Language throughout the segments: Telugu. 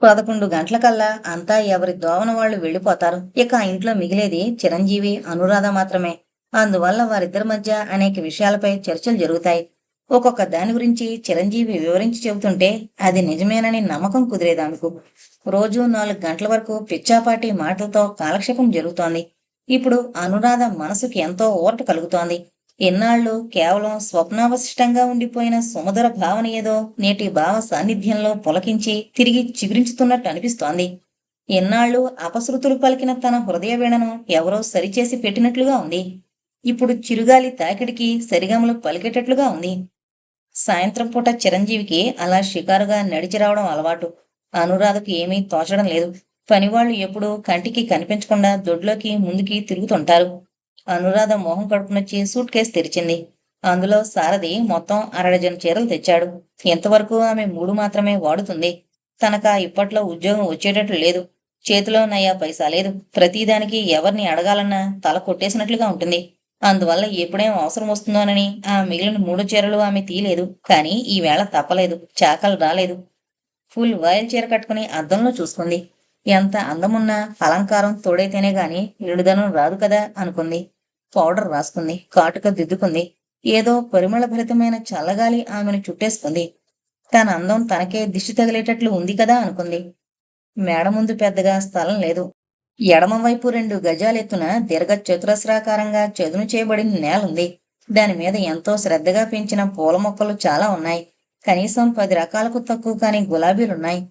11 గంటలకల్లా అంతా ఎవరి దోవన వాళ్ళు వెళ్ళిపోతారు. ఇక ఆ ఇంట్లో మిగిలేది చిరంజీవి, అనురాధ మాత్రమే. అందువల్ల వారిద్దరి మధ్య అనేక విషయాలపై చర్చలు జరుగుతాయి. ఒక్కొక్క దాని గురించి చిరంజీవి వివరించి చెబుతుంటే అది నిజమేనని నమ్మకం కుదిరేదామెకు. రోజూ 4 గంటల వరకు పిచ్చాపాటి మాటలతో కాలక్షేపం జరుగుతోంది. ఇప్పుడు అనురాధ మనసుకి ఎంతో ఊరట కలుగుతోంది. ఇన్నాళ్ళు కేవలం స్వప్నావశిష్టంగా ఉండిపోయిన సుమధుర భావన ఏదో నేటి భావ సాన్నిధ్యంలో పులకించి తిరిగి చిగురించుతున్నట్టు అనిపిస్తోంది. ఎన్నాళ్ళు అపశృతులు పలికిన తన హృదయ వీణను ఎవరో సరిచేసి పెట్టినట్లుగా ఉంది. ఇప్పుడు చిరుగాలి తాకిడికి సరిగమలు పలికేటట్లుగా ఉంది. సాయంత్రం పూట చిరంజీవికి అలా షికారుగా నడిచి రావడం అలవాటు. అనురాధకు ఏమీ తోచడం లేదు. పనివాళ్లు ఎప్పుడూ కంటికి కనిపించకుండా దొడ్లోకి ముందుకి తిరుగుతుంటారు. అనురాధ మొహం కడుపునొచ్చి సూట్ కేసు తెరిచింది. అందులో సారథి మొత్తం అరడజన్ చీరలు తెచ్చాడు. ఎంతవరకు ఆమె 3 మాత్రమే వాడుతుంది. తనకా ఇప్పట్లో ఉద్యోగం వచ్చేటట్లు లేదు. చేతిలో నయా పైసా లేదు. ప్రతిదానికి ఎవరిని అడగాలన్నా తల కొట్టేసినట్లుగా ఉంటుంది. అందువల్ల ఎప్పుడేం అవసరం వస్తుందోనని ఆ మిగిలిన 3 చీరలు ఆమె తీయలేదు. కానీ ఈవేళ తప్పలేదు. చాకలు రాలేదు. ఫుల్ వాయిల్ చీర కట్టుకుని అద్దంలో చూసుకుంది. ఎంత అందమున్నా అలంకారం తోడైతేనే గాని నిడుదనం రాదు కదా అనుకుంది. పౌడర్ రాసుకుంది. కాటుక దిద్దుకుంది. ఏదో పరిమళభరితమైన చల్లగాలి ఆమెను చుట్టేసుకుంది. తన అందం తనకే దిష్టి తగిలేటట్లు ఉంది కదా అనుకుంది. మేడ ముందు పెద్దగా స్థలం లేదు. ఎడమవైపు 2 గజాలెత్తున దీర్ఘ చతురస్రాకారంగా చదును చేయబడిన నేలుంది. దానిమీద ఎంతో శ్రద్ధగా పెంచిన పూల మొక్కలు చాలా ఉన్నాయి. కనీసం 10 రకాలకు తక్కువ కాని గులాబీలున్నాయి.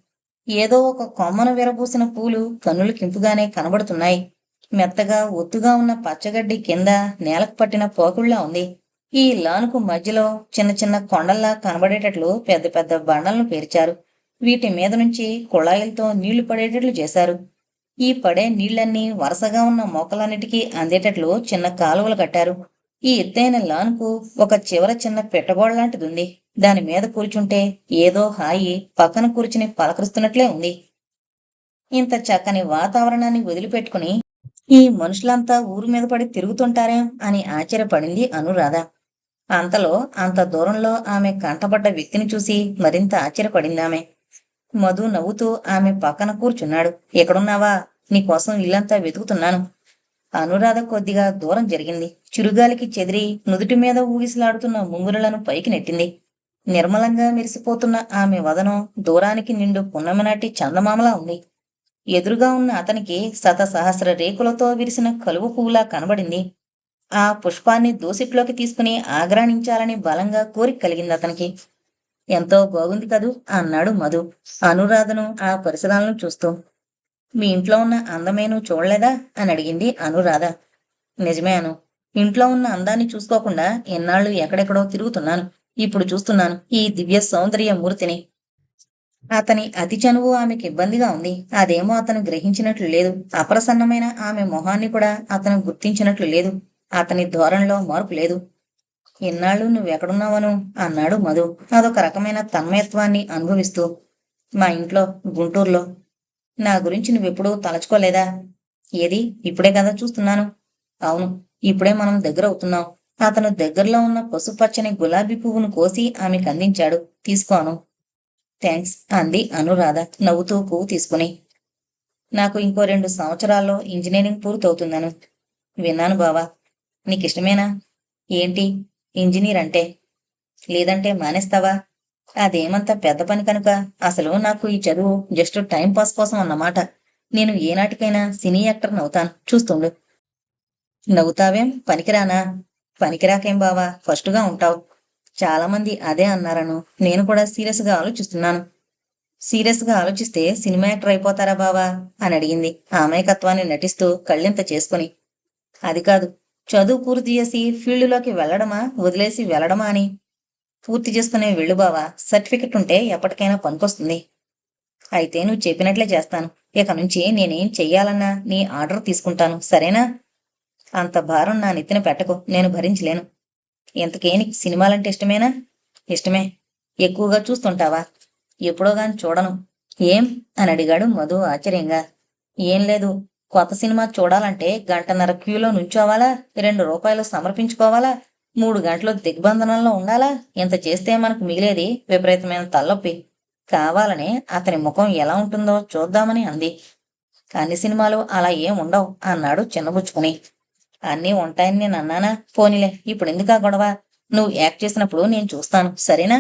ఏదో ఒక కొమ్మన విరబూసిన పూలు కన్నులకింపుగానే కనబడుతున్నాయి. మెత్తగా ఒత్తుగా ఉన్న పచ్చగడ్డి కింద నేలకు పట్టిన పోకుళ్లా ఉంది. ఈ లానుకు మధ్యలో చిన్న చిన్న కొండల్లా కనబడేటట్లు పెద్ద పెద్ద బండలను పేర్చారు. వీటి మీద నుంచి కుళాయిలతో నీళ్లు పడేటట్లు చేశారు. ఈ పడే నీళ్లన్నీ వరుసగా ఉన్న మొక్కలన్నిటికీ అందేటట్లు చిన్న కాలువలు కట్టారు. ఈ ఎత్తైన లాన్కు ఒక చివర చిన్న పెట్టగోడలాంటిదుంది. దాని మీద కూర్చుంటే ఏదో హాయి పక్కన కూర్చుని పలకరిస్తున్నట్లే ఉంది. ఇంత చక్కని వాతావరణాన్ని వదిలిపెట్టుకుని ఈ మనుషులంతా ఊరు మీద పడి తిరుగుతుంటారేం అని ఆశ్చర్యపడింది అనురాధ. అంతలో అంత దూరంలో ఆమె కంటపడ్డ వ్యక్తిని చూసి మరింత ఆశ్చర్యపడిందామె. మధు నవ్వుతూ ఆమె పక్కన కూర్చున్నాడు. ఎక్కడున్నావా? నీకోసం ఇల్లంతా వెతుకుతున్నాను. అనురాధ కొద్దిగా దూరం జరిగింది. చిరుగాలికి చెదిరి నుదుటి మీద ఊగిసలాడుతున్న ముంగురులను పైకి నెట్టింది. నిర్మలంగా మెరిసిపోతున్న ఆమె వదనం దూరానికి నిండు పున్నమినాటి చందమామలా ఉంది. ఎదురుగా ఉన్న అతనికి శతసహస్ర రేకులతో విరిసిన కలువ పువ్వులా కనబడింది. ఆ పుష్పాన్ని దోసిట్లోకి తీసుకుని ఆగ్రాణించాలని బలంగా కోరిక కలిగింది అతనికి. ఎంతో బాగుంది కదూ అన్నాడు మధు అనురాధను ఆ పరిసరాలను చూస్తూ. మీ ఇంట్లో ఉన్న అందమే నువ్వు చూడలేదా అని అడిగింది అనురాధ. నిజమే అను. ఇంట్లో ఉన్న అందాన్ని చూసుకోకుండా ఎన్నాళ్ళు ఎక్కడెక్కడో తిరుగుతున్నాను. ఇప్పుడు చూస్తున్నాను ఈ దివ్య సౌందర్య మూర్తిని. అతని అతి చనువు ఆమెకి ఇబ్బందిగా ఉంది. అదేమో అతను గ్రహించినట్లు లేదు. అప్రసన్నమైన ఆమె మొహాన్ని కూడా అతను గుర్తించినట్లు లేదు. అతని ధోరణిలో మార్పు లేదు. ఇన్నాళ్ళు నువ్వెక్కడున్నావను అన్నాడు మధు అదొక రకమైన తన్మయత్వాన్ని అనుభవిస్తూ. మా ఇంట్లో, గుంటూరులో. నా గురించి నువ్వెప్పుడూ తలచుకోలేదా? ఏది? ఇప్పుడే కదా చూస్తున్నాను. అవును, ఇప్పుడే మనం దగ్గరవుతున్నాం. అతను దగ్గరలో ఉన్న పసుపచ్చని గులాబీ పువ్వును కోసి ఆమెకు అందించాడు. తీసుకోను. థ్యాంక్స్ అంది అనురాధ నవ్వుతూ పువ్వు తీసుకుని. నాకు ఇంకో 2 సంవత్సరాల్లో ఇంజనీరింగ్ పూర్తవుతుందను. విన్నాను బావా. నీకిష్టమేనా? ఏంటి? ఇంజనీర్ అంటే? లేదంటే మానేస్తావా? అదేమంత పెద్ద పని కనుక. అసలు నాకు ఈ చదువు జస్ట్ టైం పాస్ కోసం అన్నమాట. నేను ఏనాటికైనా సినీ యాక్టర్ని అవుతాను. చూస్తుండు. నవ్వుతావేం? పనికిరానా? పనికిరాకేం బావా, ఫస్టుగా ఉంటావు. చాలా మంది అదే అన్నారను. నేను కూడా సీరియస్గా ఆలోచిస్తున్నాను. సీరియస్గా ఆలోచిస్తే సినిమా యాక్టర్ అయిపోతారా బావా అని అడిగింది అమాయకత్వాన్ని నటిస్తూ కళ్ళింత చేసుకుని. అది కాదు, చదువు పూర్తి చేసి ఫీల్డ్లోకి వెళ్ళడమా వదిలేసి వెళ్ళడమా అని. పూర్తి చేసుకునే వెళ్ళు బావా. సర్టిఫికెట్ ఉంటే ఎప్పటికైనా పనికొస్తుంది. అయితే నువ్వు చెప్పినట్లే చేస్తాను. ఇక నుంచి నేనేం చెయ్యాలన్నా నీ ఆర్డర్ తీసుకుంటాను, సరేనా? అంత భారం నా నెత్తిన పెట్టకు, నేను భరించలేను. ఇంతకే నీకు సినిమాలంటే ఇష్టమేనా? ఇష్టమే. ఎక్కువగా చూస్తుంటావా? ఎప్పుడో గాని చూడను. ఏం అని అడిగాడు మధు ఆశ్చర్యంగా. ఏం లేదు. కొత్త సినిమా చూడాలంటే 1:30 క్యూలో నుంచోవాలా, 2 రూపాయలు సమర్పించుకోవాలా, 3 గంటలు దిగ్బంధనంలో ఉండాలా? ఇంత చేస్తే మనకు మిగిలేది విపరీతమైన తలనొప్పి. కావాలనే అతని ముఖం ఎలా ఉంటుందో చూద్దామని అంది. అన్ని సినిమాలు అలా ఏం ఉండవు అన్నాడు చిన్నబుచ్చుకుని. అన్నీ ఉంటాయని నేను అన్నానా? పోనీలే, ఇప్పుడెందుకా గొడవ? నువ్వు యాక్ట్ చేసినప్పుడు నేను చూస్తాను, సరేనా?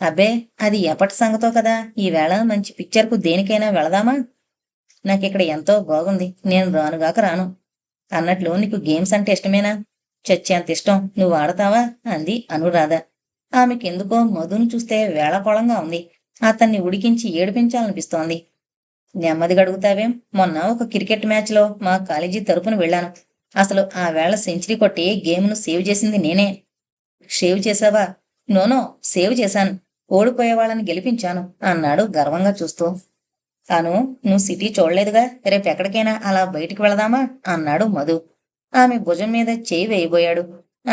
అబ్బే, అది ఎప్పటి సంగతో కదా. ఈవేళ మంచి పిక్చర్కు దేనికైనా వెళదామా? నాకిక్కడ ఎంతో బాగుంది, నేను రానుగాక రాను. అన్నట్లు నీకు గేమ్స్ అంటే ఇష్టమేనా? చచ్చేంత ఇష్టం. నువ్వు ఆడతావా? అంది అనురాధ. ఆమెకెందుకో మధును చూస్తే వేళాకోళంగా ఉంది. అతన్ని ఉడికించి ఏడిపించాలనిపిస్తోంది. నెమ్మదిగా అడుగుతావేం? మొన్న ఒక క్రికెట్ మ్యాచ్లో మా కాలేజీ తరపున వెళ్ళాను. అసలు ఆ వేళ సెంచరీ కొట్టి గేమ్ను సేవ్ చేసింది నేనే. షేవ్ చేశావా? నోనో, సేవ్ చేశాను. ఓడిపోయే వాళ్ళని గెలిపించాను అన్నాడు గర్వంగా చూస్తూ. అను, నువ్వు సిటీ చూడలేదుగా, రేపెక్కడికైనా అలా బయటికి వెళదామా అన్నాడు మధు. ఆమె భుజం మీద చేయి వేయబోయాడు.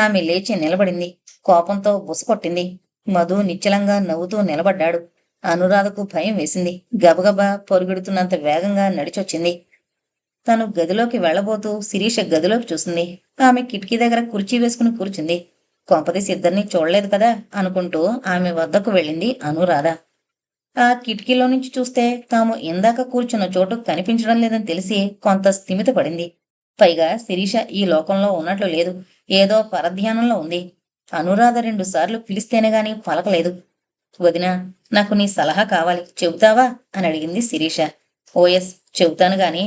ఆమె లేచి నిలబడింది. కోపంతో బుసకొట్టింది. మధు నిశ్చలంగా నవ్వుతూ నిలబడ్డాడు. అనురాధకు భయం వేసింది. గబగబా పొరుగెడుతున్నంత వేగంగా నడిచొచ్చింది. తను గదిలోకి వెళ్లబోతూ శిరీష గదిలోకి చూసింది. ఆమె కిటికీ దగ్గర కుర్చీ వేసుకుని కూర్చుంది. కొంపదీసి ఇద్దరినీ చూడలేదు కదా అనుకుంటూ ఆమె వద్దకు వెళ్ళింది అనురాధ. ఆ కిటికీలో నుంచి చూస్తే తాము ఇందాక కూర్చున్న చోటు కనిపించడం లేదని తెలిసి కొంత స్థిమితపడింది. పైగా శిరీష ఈ లోకంలో ఉన్నట్లు లేదు. ఏదో పరధ్యానంలో ఉంది. అనురాధ 2 సార్లు పిలిస్తేనే గాని పలకలేదు. వదినా, నాకు నీ సలహా కావాలి, చెబుతావా అని అడిగింది శిరీష. ఓఎస్, చెబుతాను గాని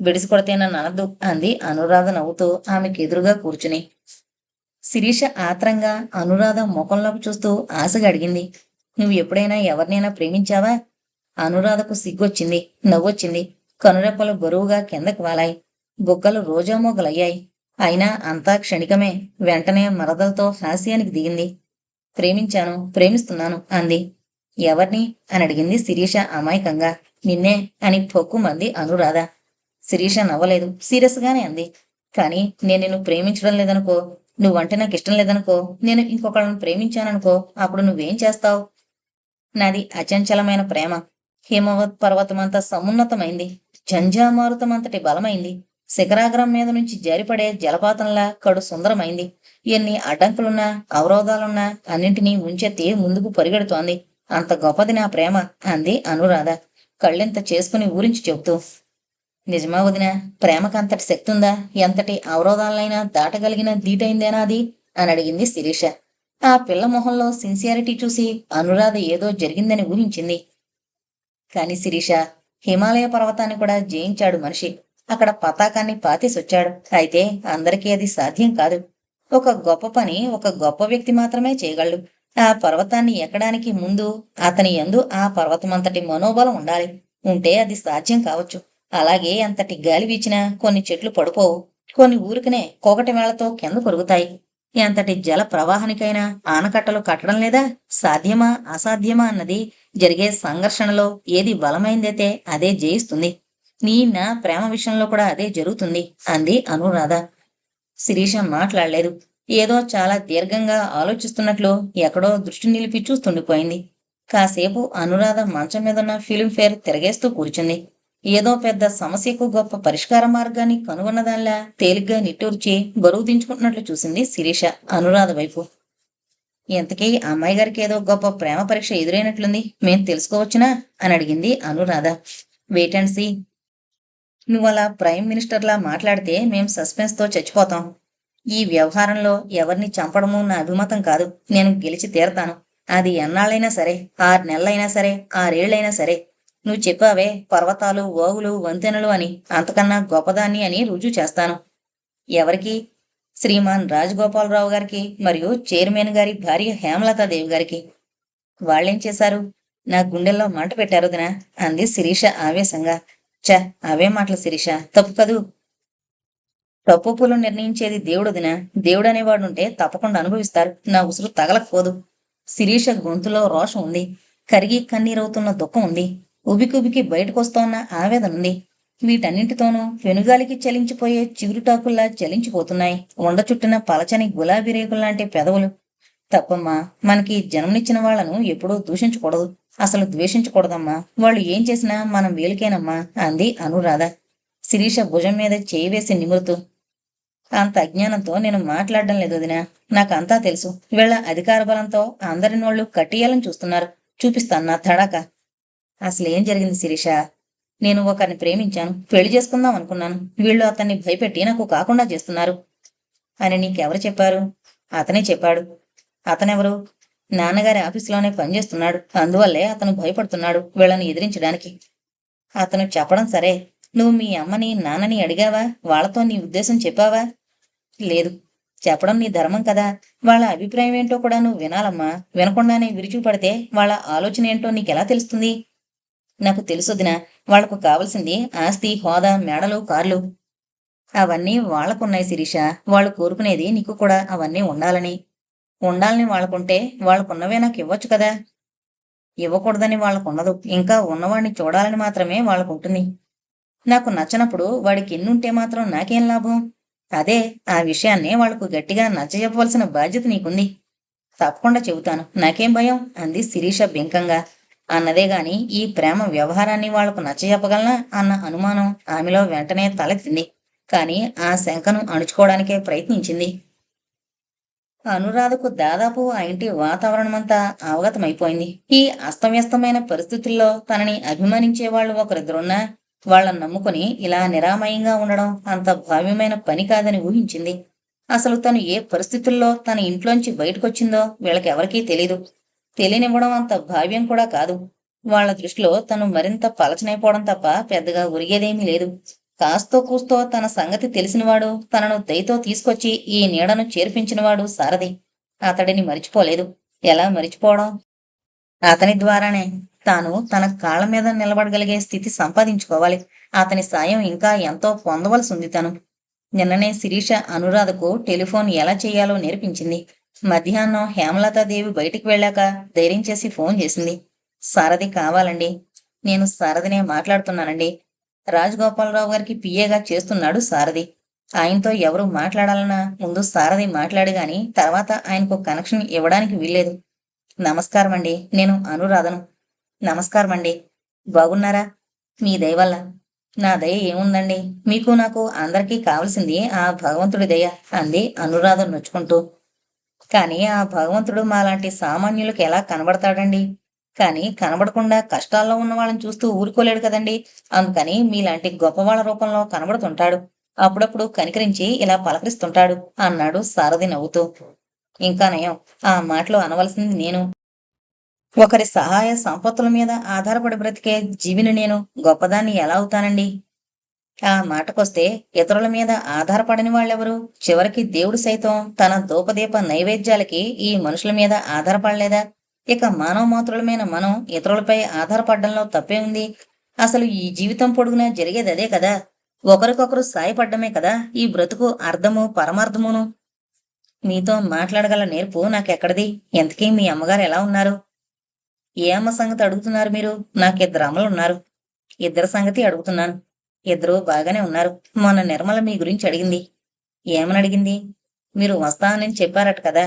బిడిసి కొడితే నన్ను అనద్దు అంది అనురాధ నవ్వుతూ ఆమెకు ఎదురుగా కూర్చుని. శిరీష ఆత్రంగా అనురాధ ముఖంలోకి చూస్తూ ఆశగా అడిగింది. నువ్వు ఎప్పుడైనా ఎవరినైనా ప్రేమించావా? అనురాధకు సిగ్గొచ్చింది. నవ్వొచ్చింది. కనురెప్పలు బరువుగా కిందకి వాలాయి. బుగ్గలు రోజామోగలయ్యాయి. అయినా అంతా క్షణికమే. వెంటనే మరదలతో హాస్యానికి దిగింది. ప్రేమించాను, ప్రేమిస్తున్నాను అంది. ఎవర్ని అని అడిగింది శిరీష అమాయకంగా. నిన్నే అని పొక్కుమంది అనురాధ. శిరీష నవ్వలేదు. సీరియస్ గానే అంది. కానీ నేను నిన్ను ప్రేమించడం లేదనుకో, నువ్వంటే నాకు ఇష్టం లేదనుకో, నేను ఇంకొకళ్ళను ప్రేమించాననుకో, అప్పుడు నువ్వేం చేస్తావు? నాది అచంచలమైన ప్రేమ. హిమవత్ పర్వతమంత సమున్నతమైంది. జంఝామారుతమంతటి బలమైంది. శిఖరాగ్రం మీద నుంచి జారిపడే జలపాతంలా కడు సుందరమైంది. ఎన్ని అడ్డంకులున్నా, అవరోధాలున్నా అన్నింటినీ ముంచెత్తి ముందుకు పరిగెడుతోంది. అంత గొప్పది నా ప్రేమ అంది అనురాధ కళ్ళెంత చేసుకుని ఊరించి చెబుతూ. నిజమా వదినా? ప్రేమకంతటి శక్తి ఉందా? ఎంతటి అవరోధాలైనా దాటగలిగిన ధీటైందేనా అది అని అడిగింది శిరీష. ఆ పిల్ల మొహంలో సిన్సియారిటీ చూసి అనురాధ ఏదో జరిగిందని ఊహించింది. కాని శిరీష, హిమాలయ పర్వతాన్ని కూడా జయించాడు మనిషి. అక్కడ పతాకాన్ని పాతేసొచ్చాడు. అయితే అందరికీ అది సాధ్యం కాదు. ఒక గొప్ప పని ఒక గొప్ప వ్యక్తి మాత్రమే చేయగలడు. ఆ పర్వతాన్ని ఎక్కడానికి ముందు అతని యందు ఆ పర్వతమంతటి మనోబలం ఉండాలి. ఉంటే అది సాధ్యం కావచ్చు. అలాగే అంతటి గాలి వీచినా కొన్ని చెట్లు పడిపోవు. కొన్ని ఊరికనే కోకటి వేళతో కింద కొరుగుతాయి. ఎంతటి జల ప్రవాహానికైనా ఆనకట్టలు కట్టడం లేదా? సాధ్యమా అసాధ్యమా అన్నది జరిగే సంఘర్షణలో ఏది బలమైందైతే అదే జయిస్తుంది. నీ నా ప్రేమ విషయంలో కూడా అదే జరుగుతుంది అంది అనురాధ. శిరీష మాట్లాడలేదు. ఏదో చాలా దీర్ఘంగా ఆలోచిస్తున్నట్లు ఎక్కడో దృష్టి నిలిపి చూస్తుండిపోయింది. కాసేపు అనురాధ మంచం మీదున్న ఫిల్మ్ఫేర్ తిరగేస్తూ కూర్చుంది. ఏదో పెద్ద సమస్యకు గొప్ప పరిష్కార మార్గాన్ని కనుగొన్నదానిలా తేలిగ్గా నిట్టూర్చి బరువు దించుకుంటున్నట్లు చూసింది శిరీష అనురాధ వైపు. ఇంతకీ అమ్మాయి గారికి ఏదో గొప్ప ప్రేమ పరీక్ష ఎదురైనట్లుంది, మేం తెలుసుకోవచ్చునా అని అడిగింది అనురాధ. Wait and see. నువ్వలా ప్రైమ్ మినిస్టర్లా మాట్లాడితే మేం సస్పెన్స్ తో చచ్చిపోతాం. ఈ వ్యవహారంలో ఎవరిని చంపడమూ నా అభిమతం కాదు. నేను గెలిచి తీరతాను. అది ఎన్నాళ్ళైనా సరే, 6 నెలలైనా సరే, 6 ఏళ్లైనా సరే. నువ్వు చెప్పావే పర్వతాలు, వాగులు, వంతెనలు అని, అంతకన్నా గొప్పదాన్ని అని రుజువు చేస్తాను. ఎవరికి? శ్రీమాన్ రాజగోపాలరావు గారికి మరియు చైర్మన్ గారి భార్య హేమలతాదేవి గారికి. వాళ్ళేం చేశారు? నా గుండెల్లో మంట పెట్టారు వదినా అంది శిరీష ఆవేశంగా. చ, అవే మాటలు శిరీష, తప్పు కదూ. తప్పులు నిర్ణయించేది దేవుడొదినా. దేవుడనేవాడుంటే తప్పకుండా అనుభవిస్తారు. నా ఉసురు తగలకపోదు. శిరీష గొంతులో రోషం ఉంది. కరిగి కన్నీరవుతున్న దుఃఖం ఉంది. ఉబికుబికి బయటకొస్తోన్న ఆవేదన ఉంది. వీటన్నింటితోనూ వెనుగాలికి చలించిపోయే చిగురుటాకుల్లా చలించిపోతున్నాయి ఉండ చుట్టిన పలచని గులాబీ రేకుల్లాంటి పెదవులు. తప్పమ్మా, మనకి జన్మనిచ్చిన వాళ్లను ఎప్పుడూ దూషించకూడదు. అసలు ద్వేషించకూడదమ్మా. వాళ్ళు ఏం చేసినా మనం వేలికేనమ్మా అంది అనురాధ శిరీష భుజం మీద చేయి వేసి నిమురుతూ. అంత అజ్ఞానంతో నేను మాట్లాడడం లేదు వదినా. నాకంతా తెలుసు. వీళ్ళ అధికార బలంతో అందరి నోళ్లు కట్టియాలని చూస్తున్నారు. చూపిస్తాను నా తడాక. అసలేం జరిగింది శిరీష? నేను ఒకరిని ప్రేమించాను. పెళ్లి చేసుకుందాం అనుకున్నాను. వీళ్ళు అతన్ని భయపెట్టి నాకు కాకుండా చేస్తున్నారు అని నీకెవరు చెప్పారు? అతనే చెప్పాడు. అతనెవరు? నాన్నగారి ఆఫీసులోనే పనిచేస్తున్నాడు. అందువల్లే అతను భయపడుతున్నాడు వీళ్ళని ఎదిరించడానికి. అతను చెప్పడం సరే. నువ్వు మీ అమ్మని, నాన్నని అడిగావా? వాళ్ళతో నీ ఉద్దేశం చెప్పావా? లేదు. చెప్పడం నీ ధర్మం కదా. వాళ్ళ అభిప్రాయం ఏంటో కూడా నువ్వు వినాలమ్మా. వినకుండానే విరుచుకుపడితే వాళ్ళ ఆలోచన ఏంటో నీకెలా తెలుస్తుంది? నాకు తెలుసొదినా. వాళ్లకు కావలసింది ఆస్తి, హోదా, మేడలు, కార్లు. అవన్నీ వాళ్లకున్నాయి శిరీష. వాళ్ళు కోరుకునేది నీకు కూడా అవన్నీ ఉండాలని. ఉండాలని వాళ్ళకుంటే వాళ్ళకున్నవే నాకు ఇవ్వచ్చు కదా. ఇవ్వకూడదని వాళ్ళకుండదు. ఇంకా ఉన్నవాడిని చూడాలని మాత్రమే వాళ్ళకుంటుంది. నాకు నచ్చనప్పుడు వాడికి ఎన్నుంటే మాత్రం నాకేం లాభం? అదే ఆ విషయాన్నే వాళ్లకు గట్టిగా నచ్చజెప్పవలసిన బాధ్యత నీకుంది. తప్పకుండా చెబుతాను. నాకేం భయం? అంది శిరీష బింకంగా. అన్నదే గాని ఈ ప్రేమ వ్యవహారాన్ని వాళ్లకు నచ్చజెప్పగలనా అన్న అనుమానం ఆమెలో వెంటనే తలెత్తింది. కాని ఆ శంకను అణుచుకోవడానికే ప్రయత్నించింది. అనురాధకు దాదాపు ఆ ఇంటి వాతావరణమంతా అవగతమైపోయింది. ఈ అస్తవ్యస్తమైన పరిస్థితుల్లో తనని అభిమానించే వాళ్ళు ఒకరిద్దరున్నా వాళ్ళని నమ్ముకుని ఇలా నిరామయంగా ఉండడం అంత భావ్యమైన పని కాదని ఊహించింది. అసలు తను ఏ పరిస్థితుల్లో తన ఇంట్లోంచి బయటకొచ్చిందో వీళ్ళకెవరికీ తెలీదు. తెలియనివ్వడం అంత భావ్యం కూడా కాదు. వాళ్ళ దృష్టిలో తను మరింత పలచనైపోవడం తప్ప పెద్దగా ఒరిగేదేమీ లేదు. కాస్తో కూస్తో తన సంగతి తెలిసినవాడు, తనను దయతో తీసుకొచ్చి ఈ నీడను చేర్పించినవాడు సారథి. అతడిని మరిచిపోలేదు. ఎలా మరిచిపోవడం? అతని ద్వారానే తాను తన కాళ్ల మీద నిలబడగలిగే స్థితి సంపాదించుకోవాలి. అతని సాయం ఇంకా ఎంతో పొందవలసి ఉంది తను. నిన్ననే శిరీష అనురాధకు టెలిఫోన్ ఎలా చేయాలో నేర్పించింది. మధ్యాహ్నం హేమలతాదేవి బయటికి వెళ్ళాక ధైర్యం చేసి ఫోన్ చేసింది. సారథి కావాలండి. నేను సారథినే మాట్లాడుతున్నానండి. రాజగోపాలరావు గారికి పిఏగా చేస్తున్నాడు సారథి. ఆయనతో ఎవరు మాట్లాడాలన్నా ముందు సారథి మాట్లాడి గాని తర్వాత ఆయనకు కనెక్షన్ ఇవ్వడానికి వీల్లేదు. నమస్కారమండి. నేను అనురాధను. నమస్కారమండి. బాగున్నారా? మీ దయవల్ల. నా దయ ఏముందండి? మీకు నాకు అందరికీ కావలసింది ఆ భగవంతుడి దయ అంది అనురాధ నొచ్చుకుంటూ. కాని ఆ భగవంతుడు మాలాంటి సామాన్యులకు ఎలా కనబడతాడండి? కాని కనబడకుండా కష్టాల్లో ఉన్న వాళ్ళని చూస్తూ ఊరుకోలేడు కదండి. అందుకని మీలాంటి గొప్పవాళ్ల రూపంలో కనబడుతుంటాడు. అప్పుడప్పుడు కనికరించి ఇలా పలకరిస్తుంటాడు అన్నాడు సారథి నవ్వుతూ. ఇంకా నయం. ఆ మాటలు అనవలసింది నేను. ఒకరి సహాయ సంపత్తుల మీద ఆధారపడి బ్రతికే జీవిని నేను గొప్పదాన్ని ఎలా అవుతానండి? ఆ మాటకొస్తే ఇతరుల మీద ఆధారపడని వాళ్ళెవరు? చివరికి దేవుడు సైతం తన ధూపదీప నైవేద్యాలకి ఈ మనుషుల మీద ఆధారపడలేదా? ఇక మానవ మాతృలమైన మనం ఇతరులపై ఆధారపడడంలో తప్పే ఉంది. అసలు ఈ జీవితం పొడుగునా జరిగేది అదే కదా. ఒకరికొకరు సాయపడ్డమే కదా ఈ బ్రతుకు అర్థము పరమార్థమును. మీతో మాట్లాడగల నేర్పు నాకెక్కడిది? ఎంతకీ మీ అమ్మగారు ఎలా ఉన్నారు? ఏ అమ్మ సంగతి అడుగుతున్నారు మీరు? నాకిద్దరు అమ్మలున్నారు. ఇద్దరి సంగతి అడుగుతున్నాను. ఇద్దరూ బాగానే ఉన్నారు. మొన్న నిర్మల మీ గురించి అడిగింది. ఏమని అడిగింది? మీరు వస్తానని చెప్పారట కదా.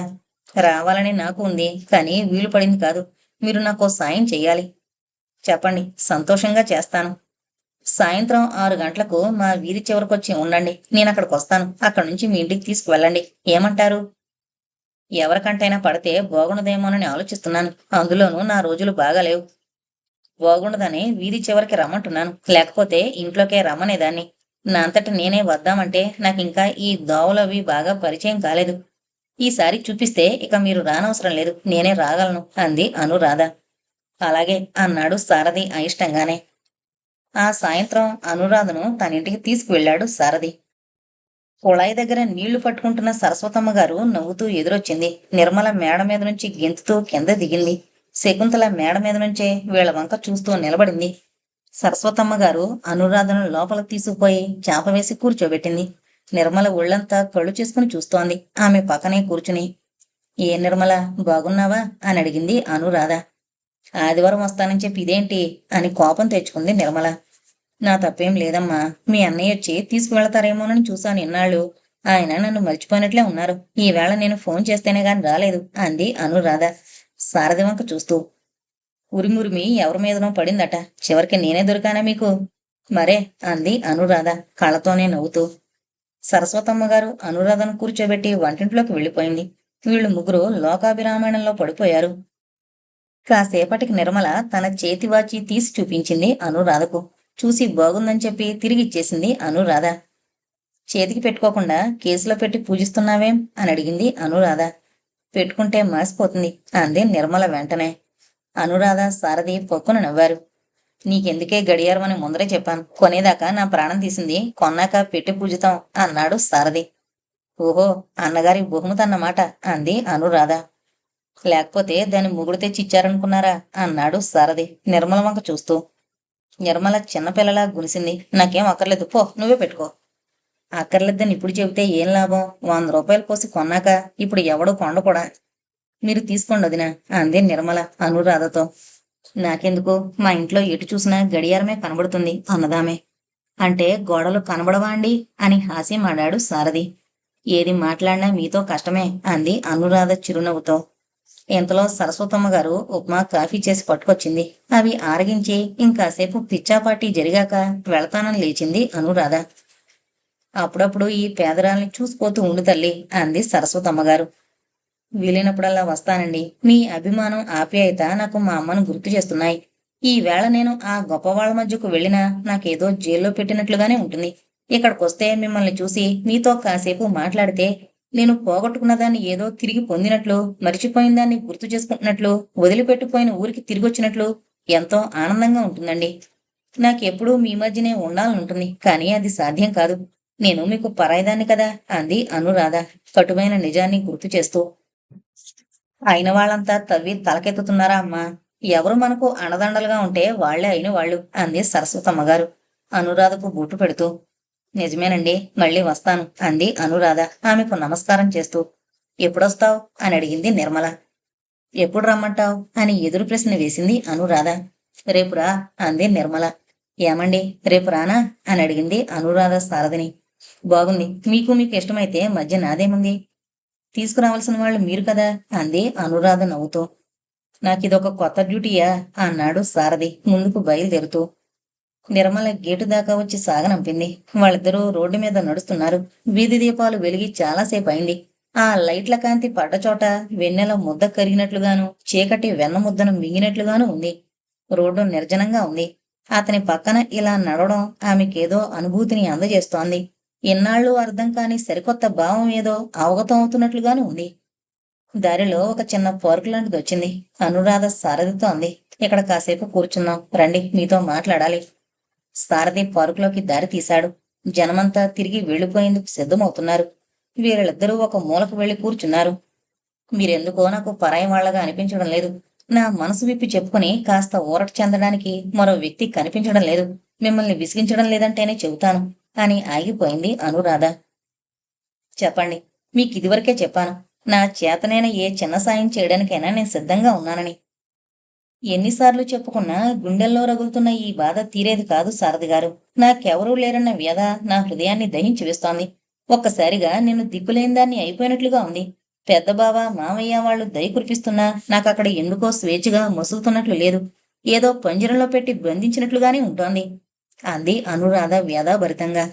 రావాలని నాకు ఉంది. కానీ వీలు పడింది కాదు. మీరు నాకో సాయం చెయ్యాలి. చెప్పండి. సంతోషంగా చేస్తాను. సాయంత్రం 6 గంటలకు మా వీధి చివరకొచ్చి ఉండండి. నేనక్కడికొస్తాను. అక్కడి నుంచి మీ ఇంటికి తీసుకువెళ్ళండి. ఏమంటారు? ఎవరికంటైనా పడితే బాగుండదేమోనని ఆలోచిస్తున్నాను. అందులోనూ నా రోజులు బాగాలేవు. బాగుండదని వీధి చివరికి రమ్మంటున్నాను. లేకపోతే ఇంట్లోకే రమ్మనేదాన్ని. నా అంతట నేనే వద్దామంటే నాకింకా ఈ దోవలవి బాగా పరిచయం కాలేదు. ఈసారి చూపిస్తే ఇక మీరు రానవసరం లేదు. నేనే రాగలను అంది అనురాధ. అలాగే అన్నాడు సారథి అయిష్టంగానే. ఆ సాయంత్రం అనురాధను తనింటికి తీసుకువెళ్ళాడు సారథి. కుళాయి దగ్గర నీళ్లు పట్టుకుంటున్న సరస్వతమ్మ గారు నవ్వుతూ ఎదురొచ్చింది. నిర్మల మేడ మీద నుంచి గెంతుతూ కింద దిగింది. శకుంతల మేడ మీద నుంచే వీళ్ల వంక చూస్తూ నిలబడింది. సరస్వతమ్మ గారు అనురాధను లోపలికి తీసుకుపోయి చాప వేసి కూర్చోబెట్టింది. నిర్మల ఒళ్ళంతా కళ్ళు చేసుకుని చూస్తోంది ఆమె పక్కనే కూర్చుని. ఏ నిర్మల, బాగున్నావా అని అడిగింది అనురాధ. ఆదివారం వస్తానని చెప్పి ఇదేంటి అని కోపం తెచ్చుకుంది నిర్మల. నా తప్పేం లేదమ్మా. మీ అన్నయ్య వచ్చి తీసుకువెళతారేమోనని చూశాను ఇన్నాళ్ళు. ఆయన నన్ను మర్చిపోయినట్లే ఉన్నారు. ఈవేళ నేను ఫోన్ చేస్తేనే గాని రాలేదు అంది అనురాధ సారథి వంక చూస్తూ. ఉరిమురిమి ఎవరి మీదనో పడిందట. చివరికి నేనే దొరికానా మీకు? మరే అంది అనురాధ కళ్ళతోనే నవ్వుతూ. సరస్వతమ్మ గారు అనురాధను కూర్చోబెట్టి వంటింట్లోకి వెళ్ళిపోయింది. వీళ్ళు ముగ్గురు లోకాభిరామాయణంలో పడిపోయారు. కాసేపటికి నిర్మల తన చేతివాచి తీసి చూపించింది అనురాధకు. చూసి బాగుందని చెప్పి తిరిగిచ్చేసింది అనురాధ. చేతికి పెట్టుకోకుండా కేసులో పెట్టి పూజిస్తున్నావేం అని అడిగింది అనురాధ. పెట్టుకుంటే మాసిపోతుంది అంది నిర్మల వెంటనే. అనురాధ సారథి పొక్కున నవ్వారు. నీకెందుకే గడియారం అని ముందరే చెప్పాను. కొనేదాకా నా ప్రాణం తీసింది, కొన్నాక పెట్టి పూజితాం అన్నాడు సారథి. ఓహో, అన్నగారి బహుమతి అన్నమాట అంది అనురాధ. లేకపోతే దాన్ని ముగుడు తెచ్చి ఇచ్చారనుకున్నారా అన్నాడు సారథి నిర్మల వంక చూస్తూ. నిర్మల చిన్నపిల్లలా గునిసింది. నాకేం అక్కర్లేదు, పో నువ్వే పెట్టుకో. అక్కర్లేదని ఇప్పుడు చెబితే ఏం లాభం? 100 రూపాయలు పోసి కొన్నాక ఇప్పుడు ఎవడూ కొండకూడా. మీరు తీసుకోండి వదినా అంది నిర్మల అనురాధతో. నాకెందుకు, మా ఇంట్లో ఎటు చూసినా గడియారమే కనబడుతుంది అన్నదామే. అంటే గోడలు కనబడవా అండి అని హాస్యమాడాడు సారథి. ఏది మాట్లాడినా మీతో కష్టమే అంది అనురాధ చిరునవ్వుతో. ఇంతలో సరస్వతమ్మ గారు ఉప్మా కాఫీ చేసి పట్టుకొచ్చింది. అవి ఆరగించి ఇంకాసేపు పిచ్చాపాటీ జరిగాక వెళతానని లేచింది అనురాధ. అప్పుడప్పుడు ఈ పేదరాల్ని చూసిపోతూ ఉండు తల్లి అంది సరస్వతమ్మగారు. వీలైనప్పుడల్లా వస్తానండి. మీ అభిమానం ఆప్యాయత నాకు మా అమ్మను గుర్తు చేస్తున్నాయి. ఈ వేళ నేను ఆ గొప్పవాళ్ల మధ్యకు వెళ్ళినా నాకేదో జైల్లో పెట్టినట్లుగానే ఉంటుంది. ఇక్కడికొస్తే మిమ్మల్ని చూసి మీతో కాసేపు మాట్లాడితే నేను పోగొట్టుకున్న దాన్ని ఏదో తిరిగి పొందినట్లు, మరిచిపోయిన దాన్ని గుర్తు చేసుకుంటున్నట్లు, వదిలిపెట్టిపోయిన ఊరికి తిరిగొచ్చినట్లు ఎంతో ఆనందంగా ఉంటుందండి. నాకెప్పుడూ మీ మధ్యనే ఉండాలనుంటుంది, కానీ అది సాధ్యం కాదు. నేను మీకు పరాయిదాన్ని కదా అంది అనురాధ కటువైన నిజాన్ని గుర్తు చేస్తూ. అయిన వాళ్ళంతా తవ్వి తలకెత్తుతున్నారా అమ్మా? ఎవరు మనకు అండదండలుగా ఉంటే వాళ్లే అయిన వాళ్ళు అంది సరస్వతమ్మగారు అనురాధకు బొట్టు పెడుతూ. నిజమేనండి, మళ్ళీ వస్తాను అంది అనురాధ ఆమెకు నమస్కారం చేస్తూ. ఎప్పుడొస్తావు అని అడిగింది నిర్మల. ఎప్పుడు రమ్మంటావు అని ఎదురు ప్రశ్న వేసింది అనురాధ. రేపురా అంది నిర్మల. ఏమండి, రేపు రానా అని అడిగింది అనురాధ సారథిని. బాగుంది, మీకు ఇష్టమైతే మధ్య నాదేముంది? తీసుకురావాల్సిన వాళ్ళు మీరు కదా అంది అనురాధ నవ్వుతూ. నాకిదొక కొత్త డ్యూటీయా అన్నాడు సారథి ముందుకు బయలుదేరుతూ. నిర్మల గేటు దాకా వచ్చి సాగనంపింది. వాళ్ళిద్దరూ రోడ్డు మీద నడుస్తున్నారు. వీధి దీపాలు వెలిగి చాలాసేపు అయింది. ఆ లైట్ల కాంతి పడ్డచోట వెన్నెల ముద్ద కరిగినట్లుగాను, చీకటి వెన్న ముద్దను మింగినట్లుగాను ఉంది. రోడ్డు నిర్జనంగా ఉంది. అతని పక్కన ఇలా నడవడం ఆమెకేదో అనుభూతిని అందజేస్తోంది. ఇన్నాళ్ళు అర్థం కాని సరికొత్త భావం ఏదో అవగతం అవుతున్నట్లుగాను ఉంది. దారిలో ఒక చిన్న పార్కు లాంటిది వచ్చింది. అనురాధ సారథితో అంది. ఇక్కడ కాసేపు కూర్చుందాం రండి, మీతో మాట్లాడాలి. సారథి పార్కులోకి దారి తీశాడు. జనమంతా తిరిగి వెళ్లిపోయేందుకు సిద్ధమవుతున్నారు. వీళ్ళిద్దరూ ఒక మూలకు వెళ్లి కూర్చున్నారు. మీరెందుకో నాకు పరాయి వాళ్లగా అనిపించడం లేదు. నా మనసు విప్పి చెప్పుకుని కాస్త ఊరట చెందడానికి మరో వ్యక్తి కనిపించడం లేదు. మిమ్మల్ని విసిగించడం లేదంటేనే చెబుతాను అని ఆగిపోయింది అనురాధ. చెప్పండి, మీకిదివరకే చెప్పాను. నా చేతనైన ఏ చిన్న సాయం చేయడానికైనా నేను సిద్ధంగా ఉన్నానని. ఎన్నిసార్లు చెప్పుకున్నా గుండెల్లో రగులుతున్న ఈ బాధ తీరేది కాదు సారథి గారు. నాకెవరూ లేరన్న వ్యధ నా హృదయాన్ని దహించి వేస్తోంది. ఒక్కసారిగా నేను దిక్కులేని దాన్ని అయిపోయినట్లుగా ఉంది. పెద్ద బావ మామయ్య వాళ్ళు దయ కురిపిస్తున్నా నాకక్కడ ఎందుకో స్వేచ్ఛగా మసులుతున్నట్లు లేదు. ఏదో పంజరంలో పెట్టి బంధించినట్లుగానే ఉంటోంది అంది అనురాధ వ్యధాభరితంగా.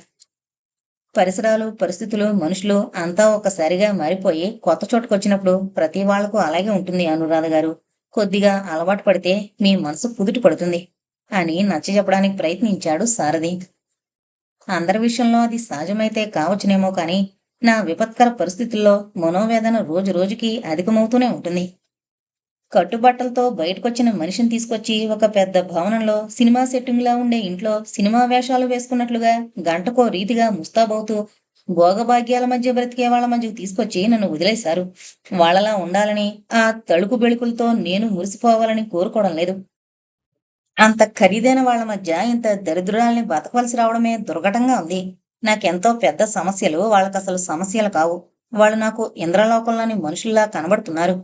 పరిసరాలు, పరిస్థితులు, మనుషులు అంతా ఒక్కసారిగా మారిపోయి కొత్త చోటుకొచ్చినప్పుడు ప్రతి వాళ్లకు అలాగే ఉంటుంది అనురాధ గారు. కొద్దిగా అలవాటు పడితే మీ మనసు కుదుటి పడుతుంది అని నచ్చజెప్పడానికి ప్రయత్నించాడు సారథి. అందరి విషయంలో అది సహజమైతే కావచ్చునేమో కాని నా విపత్కర పరిస్థితుల్లో మనోవేదన రోజు రోజుకి అధికమవుతూనే ఉంటుంది. కట్టుబట్టలతో బయటకొచ్చిన మనిషిని తీసుకొచ్చి ఒక పెద్ద భవనంలో సినిమా సెట్టింగ్లా ఉండే ఇంట్లో సినిమా వేషాలు వేసుకున్నట్లుగా గంటకో రీతిగా ముస్తాబవుతూ భోగభాగ్యాల మధ్య బ్రతికే వాళ్ళ మధ్యకు తీసుకొచ్చి నన్ను వదిలేశారు. వాళ్ళలా ఉండాలని, ఆ తళుకు బెళుకులతో నేను మురిసిపోవాలని కోరుకోవడం లేదు. అంత ఖరీదైన వాళ్ళ మధ్య ఇంత దరిద్రాల్ని బతకవలసి రావడమే దుర్ఘటంగా ఉంది. నాకెంతో పెద్ద సమస్యలు వాళ్ళకసలు సమస్యలు కావు. వాళ్ళు నాకు ఇంద్రలోకంలోని మనుషుల్లా కనబడుతున్నారు.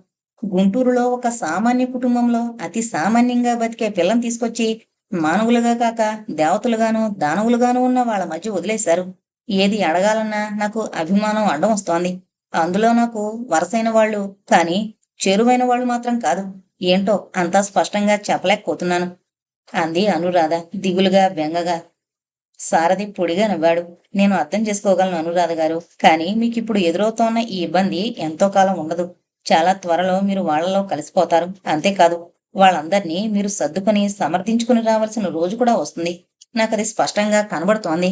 గుంటూరులో ఒక సామాన్య కుటుంబంలో అతి సామాన్యంగా బతికే పిల్లని తీసుకొచ్చి మానవులుగా కాక దేవతలుగాను దానవులుగాను ఉన్న వాళ్ళ మధ్య వదిలేశారు. ఏది అడగాలన్నా నాకు అభిమానం అడ్డం వస్తోంది. అందులో నాకు వరసైన వాళ్ళు, కానీ చేరువైన వాళ్ళు మాత్రం కాదు. ఏంటో అంతా స్పష్టంగా చెప్పలేకపోతున్నాను అంది అనురాధ దిగులుగా బెంగగా. సారథి పొడిగా నవ్వాడు. నేను అర్థం చేసుకోగలను అనురాధ గారు, కానీ మీకిప్పుడు ఎదురవుతోన్న ఈ ఇబ్బంది ఎంతో కాలం ఉండదు. చాలా త్వరలో మీరు వాళ్లలో కలిసిపోతారు. అంతేకాదు, వాళ్ళందర్నీ మీరు సర్దుకుని సమర్థించుకుని రావాల్సిన రోజు కూడా వస్తుంది. నాకది స్పష్టంగా కనబడుతోంది.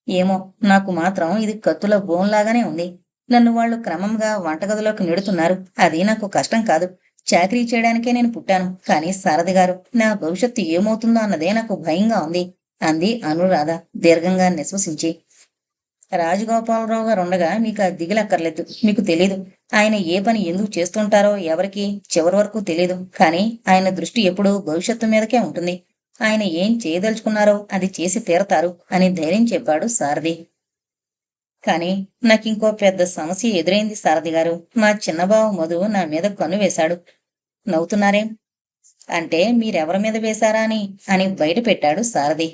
ఏమో, నాకు మాత్రం ఇది కత్తుల బోన్లాగానే ఉంది. నన్ను వాళ్ళు క్రమంగా వంటగదిలోకి నెడుతున్నారు. అది నాకు కష్టం కాదు. చాకరీ చేయడానికే నేను పుట్టాను. కానీ సారథి గారు, నా భవిష్యత్తు ఏమవుతుందో అన్నదే నాకు భయంగా ఉంది అంది అనురాధ దీర్ఘంగా నిశ్వసించి. రాజగోపాలరావు గారుండగా మీకు ఆ దిగులక్కర్లేదు. మీకు తెలీదు. ఆయన ఏ పని ఎందుకు చేస్తుంటారో ఎవరికి చివరి వరకు తెలీదు. కానీ ఆయన దృష్టి ఎప్పుడూ భవిష్యత్తు మీదకే ఉంటుంది. ఆయన ఏం చేయదలుచుకున్నారో అది చేసి తీరతారు అని ధైర్యం చెప్పాడు సారథి. కానీ నాకింకో పెద్ద సమస్య ఎదురైంది సారథి గారు. మా చిన్నబావ మధు నా మీద కన్ను వేశాడు. నవ్వుతున్నారేం? అంటే మీరెవరి మీద వేశారా అని బయట పెట్టాడు సారథి.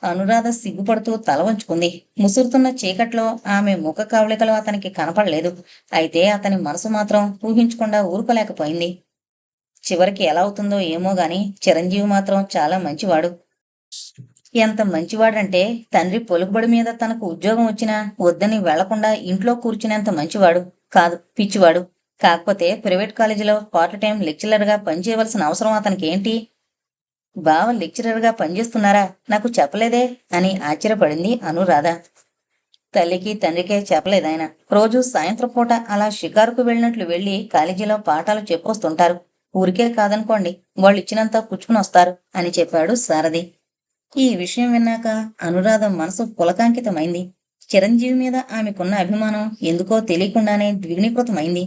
అనురాధ సిగ్గుపడుతూ తల వంచుకుంది. ముసురుతున్న చీకట్లో ఆమె ముఖ కవళికలు అతనికి కనపడలేదు. అయితే అతని మనసు మాత్రం ఊహించకుండా ఊరుకోలేకపోయింది. చివరికి ఎలా అవుతుందో ఏమో గాని చిరంజీవి మాత్రం చాలా మంచివాడు. ఎంత మంచివాడంటే తండ్రి పొలుకుబడి మీద తనకు ఉద్యోగం వచ్చినా వద్దని వెళ్లకుండా ఇంట్లో కూర్చునేంత మంచివాడు కాదు, పిచ్చివాడు. కాకపోతే ప్రైవేట్ కాలేజీలో పార్ట్ టైం లెక్చరర్గా పనిచేయవలసిన అవసరం అతనికి ఏంటి? బావ లెక్చరర్గా పనిచేస్తున్నారా? నాకు చెప్పలేదే అని ఆశ్చర్యపడింది అనురాధ. తల్లికి తండ్రికే చెప్పలేదాయన. రోజు సాయంత్రం పూట అలా షికారుకు వెళ్ళినట్లు వెళ్లి కాలేజీలో పాఠాలు చెప్పొస్తుంటారు. ఊరికే కాదనుకోండి, వాళ్ళు ఇచ్చినంత పుచ్చుకుని వస్తారు అని చెప్పాడు సారథి. ఈ విషయం విన్నాక అనురాధ మనసు పులకాంకితమైంది. చిరంజీవి మీద ఆమెకున్న అభిమానం ఎందుకో తెలియకుండానే ద్విగుణీకృతమైంది.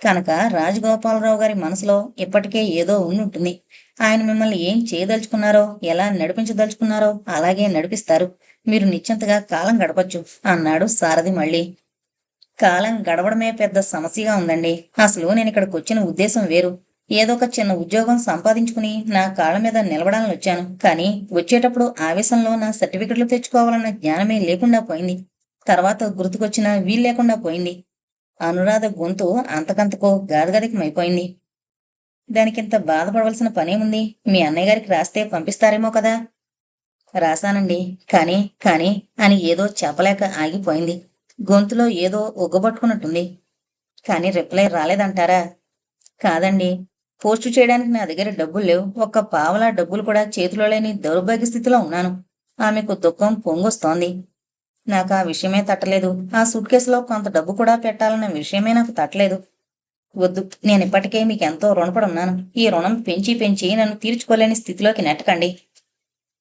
కనుక రాజగోపాలరావు గారి మనసులో ఇప్పటికే ఏదో ఉండుంటుంది. ఆయన మిమ్మల్ని ఏం చేయదలుచుకున్నారో, ఎలా నడిపించదలుచుకున్నారో అలాగే నడిపిస్తారు. మీరు నిశ్చింతగా కాలం గడపొచ్చు అన్నాడు సారథి మళ్ళీ. కాలం గడవడమే పెద్ద సమస్యగా ఉందండి. అసలు నేను ఇక్కడికి వచ్చిన ఉద్దేశం వేరు. ఏదో ఒక చిన్న ఉద్యోగం సంపాదించుకుని నా కాళ్ళ మీద నిలబడాలని వచ్చాను. కానీ వచ్చేటప్పుడు ఆవేశంలో నా సర్టిఫికెట్లు తెచ్చుకోవాలన్న జ్ఞానమే లేకుండా పోయింది. తర్వాత గుర్తుకొచ్చిన వీలు లేకుండా పోయింది. అనురాధ గొంతు అంతకంతకో గాదగదికమైపోయింది. దానికింత బాధపడవలసిన పనేముంది? మీ అన్నయ్య గారికి రాస్తే పంపిస్తారేమో కదా. రాశానండి. కానీ అని ఏదో చెప్పలేక ఆగిపోయింది. గొంతులో ఏదో ఉగ్గబట్టుకున్నట్టుంది. కానీ రిప్లై రాలేదంటారా? కాదండి. పోస్టు చేయడానికి నా దగ్గర డబ్బులు లేవు. ఒక్క పావలా డబ్బులు కూడా చేతిలో లేని దౌర్భాగ్య స్థితిలో ఉన్నాను. ఆమెకు దుఃఖం పొంగొస్తోంది. నాకు ఆ విషయమే తట్టలేదు. ఆ సూట్ కేసులో కొంత డబ్బు కూడా పెట్టాలన్న విషయమే నాకు తట్టలేదు. వద్దు, నేనిప్పటికే మీకెంతో రుణపడున్నాను. ఈ రుణం పెంచి పెంచి నన్ను తీర్చుకోలేని స్థితిలోకి నెట్టకండి.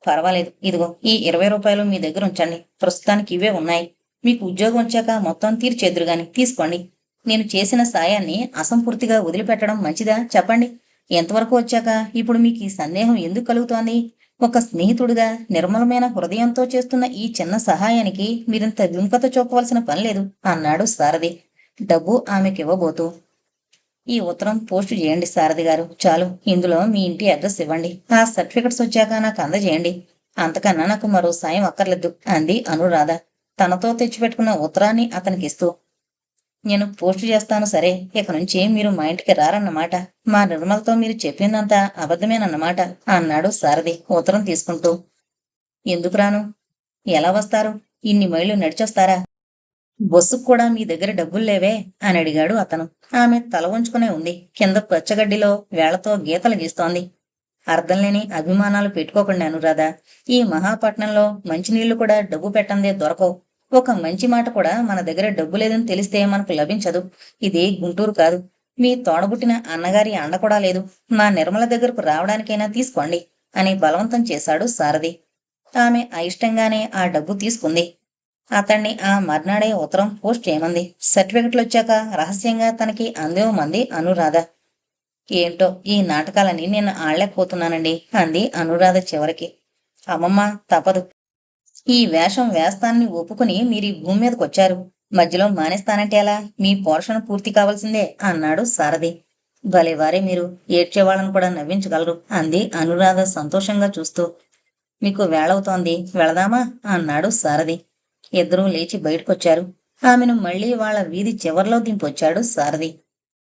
పర్వాలేదు, ఇదిగో ఈ 20 రూపాయలు మీ దగ్గర ఉంచండి. ప్రస్తుతానికి ఇవే ఉన్నాయి. మీకు ఉద్యోగం వచ్చాక మొత్తం తీర్చేద్దురుగాని తీసుకోండి. నేను చేసిన సాయాన్ని అసంపూర్తిగా వదిలిపెట్టడం మంచిదా చెప్పండి. ఎంతవరకు వచ్చాక ఇప్పుడు మీకు ఈ సందేహం ఎందుకు కలుగుతోంది? ఒక స్నేహితుడిగా నిర్మలమైన హృదయంతో చేస్తున్న ఈ చిన్న సహాయానికి మీరింత విముఖత చూపవలసిన పని లేదు అన్నాడు సారథి డబ్బు ఆమెకివ్వబోతూ. ఈ ఉత్తరం పోస్టు చేయండి సారథి గారు. చాలు, ఇందులో మీ ఇంటి అడ్రస్ ఇవ్వండి. ఆ సర్టిఫికెట్స్ వచ్చాక నాకు అందజేయండి. అంతకన్నా నాకు మరో సాయం అక్కర్లేదు అంది అనురాధ తనతో తెచ్చిపెట్టుకున్న ఉత్తరాన్ని అతనికిస్తూ. నేను పోస్టు చేస్తాను సరే, ఇక నుంచి మీరు మా ఇంటికి రారన్నమాట. మా నిర్మలతో మీరు చెప్పిందంతా అబద్ధమేనన్నమాట అన్నాడు సారథి ఉత్తరం తీసుకుంటూ. ఎందుకు రాను? ఎలా వస్తారు? ఇన్ని మైళ్ళు నడిచొస్తారా? బస్సుకు కూడా మీ దగ్గర డబ్బులు లేవే అని అడిగాడు అతను. ఆమె తల వంచుకునే ఉంది. కింద పచ్చగడ్డిలో వేళ్లతో గీతలు గీస్తోంది. అర్థం లేని అభిమానాలు పెట్టుకోకండి అనురాధ. ఈ మహాపట్నంలో మంచినీళ్లు కూడా డబ్బు పెట్టందే దొరకవు. ఒక మంచి మాట కూడా మన దగ్గర డబ్బు లేదని తెలిస్తే మనకు లభించదు. ఇది గుంటూరు కాదు. మీ తోడబుట్టిన అన్నగారి అండ కూడా లేదు. మా నిర్మల దగ్గరకు రావడానికైనా తీసుకోండి అని బలవంతం చేశాడు సారథి. ఆమె అయిష్టంగానే ఆ డబ్బు తీసుకుంది. అతన్ని ఆ మర్నాడే ఉత్తరం పోస్ట్ చేయమంది. సర్టిఫికెట్లు వచ్చాక రహస్యంగా తనకి అందేమంది అనురాధ. ఏంటో ఈ నాటకాలని నేను ఆడలేకపోతున్నానండి అంది అనురాధ చివరికి. అమ్మమ్మ, తప్పదు. ఈ వేషం వేస్తానని ఒప్పుకుని మీరు ఈ భూమి మీదకి వచ్చారు. మధ్యలో మానేస్తానంటే ఎలా? మీ పోషణ పూర్తి కావాల్సిందే అన్నాడు సారథి. భలేవారే మీరు, ఏడ్చేవాళ్ళను కూడా నవ్వించగలరు అంది అనురాధ సంతోషంగా చూస్తూ. మీకు వేళవుతోంది, వెళదామా అన్నాడు సారథి. ఇద్దరూ లేచి బయటకొచ్చారు. ఆమెను మళ్లీ వాళ్ళ వీధి చివర్లో దింపొచ్చాడు సారథి.